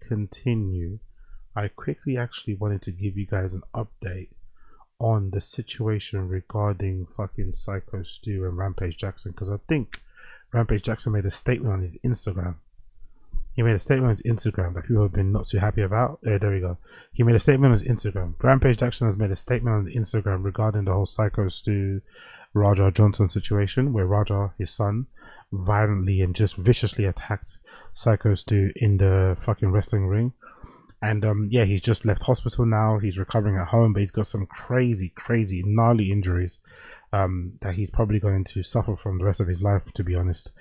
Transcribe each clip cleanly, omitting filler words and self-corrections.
continue, I quickly actually wanted to give you guys an update on the situation regarding fucking Syko Stu and Rampage Jackson, because I think Rampage Jackson made a statement on his Instagram. He made a statement on his Instagram that people have been not too happy about. There we go. He made a statement on his Instagram. Rampage Jackson has made a statement on the Instagram regarding the whole Syko Stu Raja Johnson situation, where Raja, his son, violently and just viciously attacked Syko Stu in the fucking wrestling ring. And yeah, he's just left hospital now. He's recovering at home, but he's got some crazy gnarly injuries that he's probably going to suffer from the rest of his life, to be honest,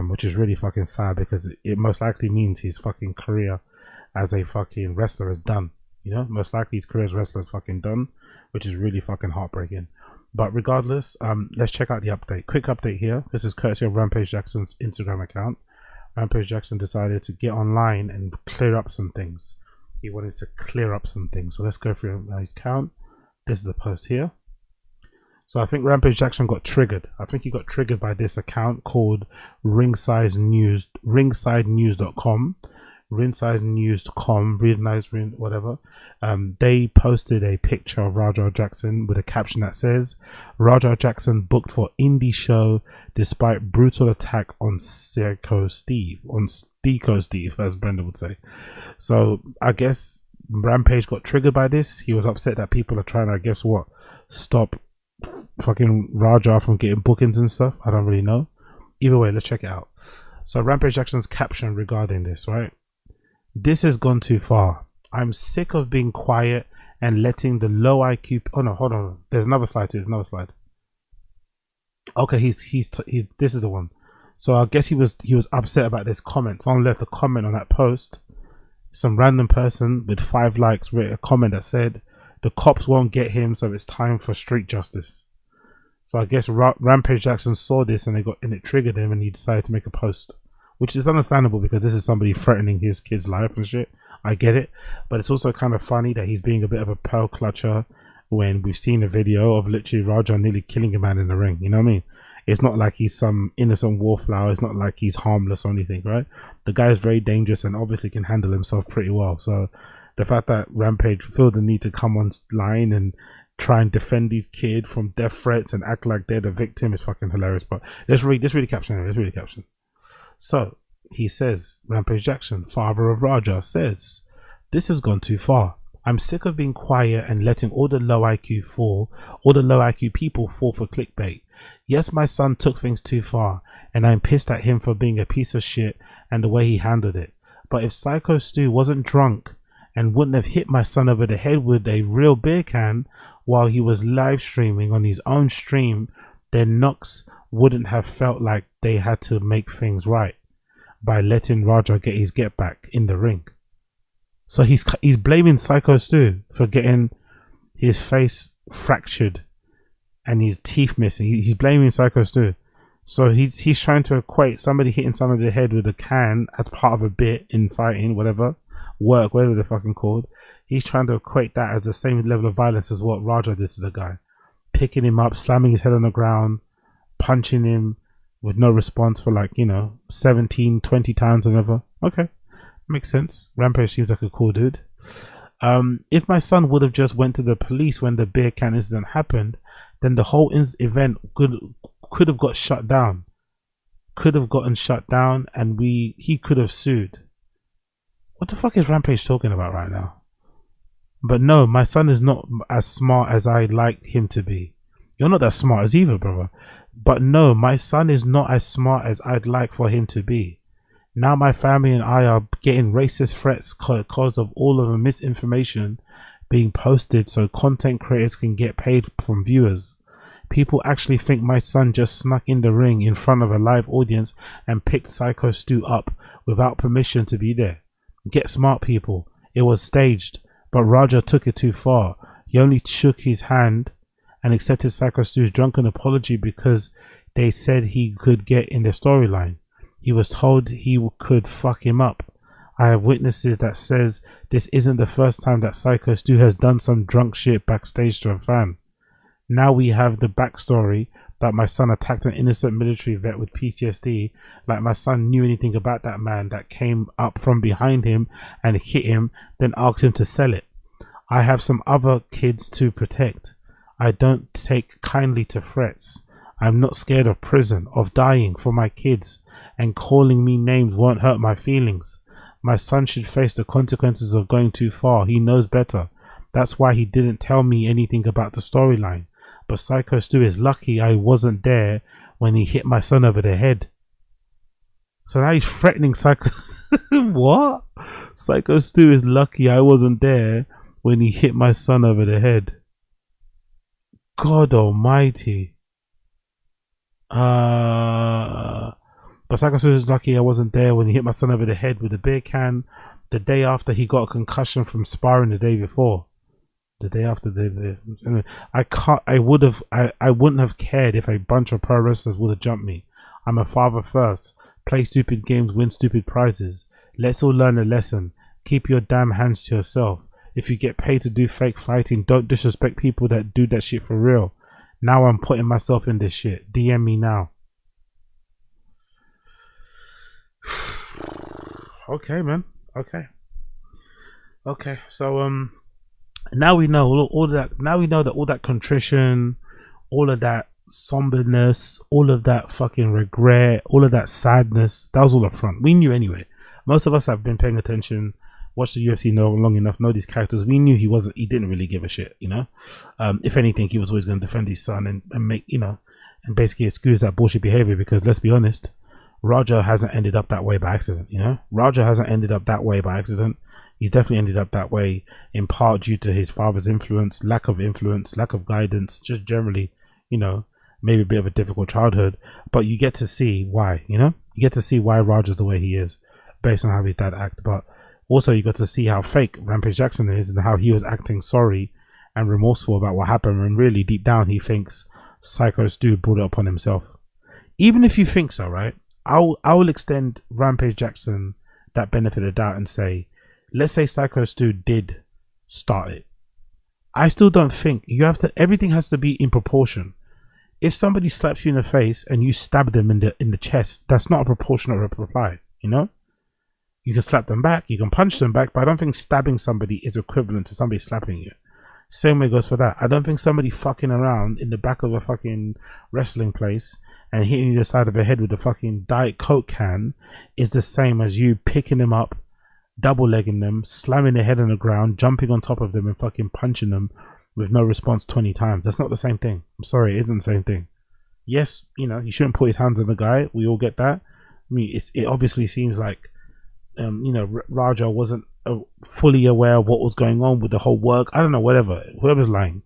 which is really fucking sad, because it most likely means his fucking career as a fucking wrestler is done. You know, most likely his career as a wrestler is fucking done, which is really fucking heartbreaking. But regardless, let's check out the update. Quick update here. This is courtesy of Rampage Jackson's Instagram account. Rampage Jackson decided to get online and clear up some things. He wanted to clear up some things. So let's go through his account. This is the post here. So I think Rampage Jackson got triggered. I think he got triggered by this account called ringsidenews.com. ringsidenews.com, whatever. They posted a picture of Raja Jackson with a caption that says, "Raja Jackson booked for indie show despite brutal attack on Syko Steve, as Brenda would say." So I guess Rampage got triggered by this. He was upset that people are trying to, I guess what, stop fucking Raja from getting bookings and stuff. I don't really know. Either way, let's check it out. So Rampage Jackson's caption regarding this, right? "This has gone too far. I'm sick of being quiet and letting the low IQ." Oh no, hold on. There's another slide too. There's another slide. Okay, this is the one. So I guess he was upset about this comment. Someone left a comment on that post. Some random person with 5 likes wrote a comment that said, "The cops won't get him, so it's time for street justice." So I guess Rampage Jackson saw this and it triggered him, and he decided to make a post, which is understandable because this is somebody threatening his kid's life and shit. I get it, but it's also kind of funny that he's being a bit of a pearl clutcher when we've seen a video of literally Raja nearly killing a man in the ring. You know what I mean? It's not like he's some innocent wallflower. It's not like he's harmless or anything, right? The guy is very dangerous and obviously can handle himself pretty well. So the fact that Rampage feel the need to come online and try and defend these kids from death threats and act like they're the victim is fucking hilarious. But let's read the caption. So he says, Rampage Jackson, father of Raja, says, "This has gone too far. I'm sick of being quiet and letting all the low IQ people fall for clickbait. Yes, my son took things too far, and I'm pissed at him for being a piece of shit and the way he handled it. But if Syko Stu wasn't drunk and wouldn't have hit my son over the head with a real beer can while he was live streaming on his own stream, then Knox wouldn't have felt like they had to make things right by letting Raja get his get back in the ring." So he's blaming Syko Stu for getting his face fractured and his teeth missing. He's blaming Syko Stu. So he's trying to equate somebody hitting somebody in the head with a can as part of a bit in fighting, whatever they're fucking called. He's trying to equate that as the same level of violence as what Raja did to the guy. Picking him up, slamming his head on the ground, punching him with no response for 17, 20 times and over. Okay, makes sense. Rampage seems like a cool dude. If my son would have just went to the police when the beer can incident happened, then the whole event could have got shut down. Could have gotten shut down, and he could have sued. What the fuck is Rampage talking about right now? But no, my son is not as smart as I'd like him to be. You're not that smart as either, brother. But no, my son is not as smart as I'd like for him to be. Now my family and I are getting racist threats because of all of the misinformation being posted so content creators can get paid from viewers. People actually think my son just snuck in the ring in front of a live audience and picked Syko Stu up without permission to be there. Get smart, people. It was staged, but Raja took it too far. He only shook his hand and accepted Syko Stu's drunken apology because they said he could get in the storyline. He was told he could fuck him up. I have witnesses that says this isn't the first time that Syko Stu has done some drunk shit backstage to a fan. Now we have the backstory, that my son attacked an innocent military vet with PTSD, like my son knew anything about that man that came up from behind him and hit him, then asked him to sell it. I have some other kids to protect. I don't take kindly to threats. I'm not scared of prison, of dying for my kids, and calling me names won't hurt my feelings. My son should face the consequences of going too far. He knows better. That's why he didn't tell me anything about the storyline. But Syko Stu is lucky I wasn't there when he hit my son over the head. So now he's threatening Syko. What? Syko Stu is lucky I wasn't there when he hit my son over the head. God almighty. But Syko Stu is lucky I wasn't there when he hit my son over the head with a beer can the day after he got a concussion from sparring the day before. The day after I wouldn't have cared if a bunch of pro wrestlers would have jumped me. I'm a father first. Play stupid games, win stupid prizes. Let's all learn a lesson. Keep your damn hands to yourself. If you get paid to do fake fighting, don't disrespect people that do that shit for real. Now I'm putting myself in this shit. DM me now. Okay, man. Okay. So now we know all that. Now we know that all that contrition, all of that somberness, all of that fucking regret, all of that sadness, that was all up front. We knew anyway. Most of us have been paying attention, watched the UFC long enough, know these characters. We knew he didn't really give a shit, you know. If anything, he was always going to defend his son and make, you know, and basically excuse that bullshit behavior, because let's be honest, Raja hasn't ended up that way by accident, you know. Raja hasn't ended up that way by accident. He's definitely ended up that way in part due to his father's influence, lack of guidance, just generally, you know, maybe a bit of a difficult childhood. But you get to see why, you know, you get to see why Raja's the way he is based on how his dad acted. But also you got to see how fake Rampage Jackson is and how he was acting sorry and remorseful about what happened, when really deep down he thinks Syko Stu brought it upon himself. Even if you think so, right, I will extend Rampage Jackson that benefit of doubt and say, let's say Syko Stu did start it. I still don't think you have to. Everything has to be in proportion. If somebody slaps you in the face and you stab them in the chest, that's not a proportionate reply. You know, you can slap them back, you can punch them back, but I don't think stabbing somebody is equivalent to somebody slapping you. Same way goes for that. I don't think somebody fucking around in the back of a fucking wrestling place and hitting you the side of the head with a fucking Diet Coke can is the same as you picking them up, double legging them, slamming their head on the ground, jumping on top of them and fucking punching them with no response 20 times. That's not the same thing. I'm sorry, it isn't the same thing. Yes, you know, he shouldn't put his hands on the guy. We all get that. I mean, it obviously seems like, you know, Raja wasn't fully aware of what was going on with the whole work. I don't know, whatever. Whoever's lying,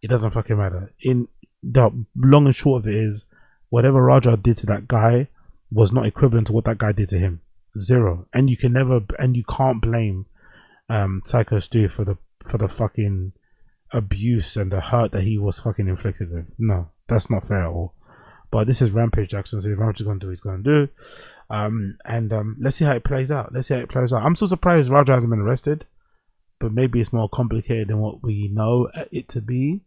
it doesn't fucking matter. In the long and short of it is, whatever Raja did to that guy was not equivalent to what that guy did to him. Zero. And you can never, and you can't blame Syko Stu for the fucking abuse and the hurt that he was fucking inflicted with. No, that's not fair at all. But this is Rampage Jackson, so if Rampage is going to do what he's going to do. Let's see how it plays out. I'm so surprised Raja hasn't been arrested, but maybe it's more complicated than what we know it to be.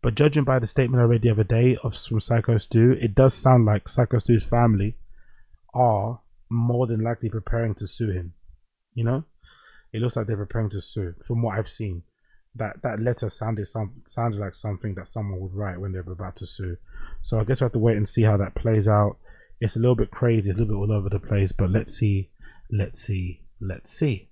But judging by the statement I read the other day from Syko Stu, it does sound like Syko Stu's family are more than likely preparing to sue him. You know, it looks like they're preparing to sue. From what I've seen, that letter sounded like something that someone would write when they're about to sue. So I guess we have to wait and see how that plays out. It's a little bit crazy, it's a little bit all over the place, but let's see.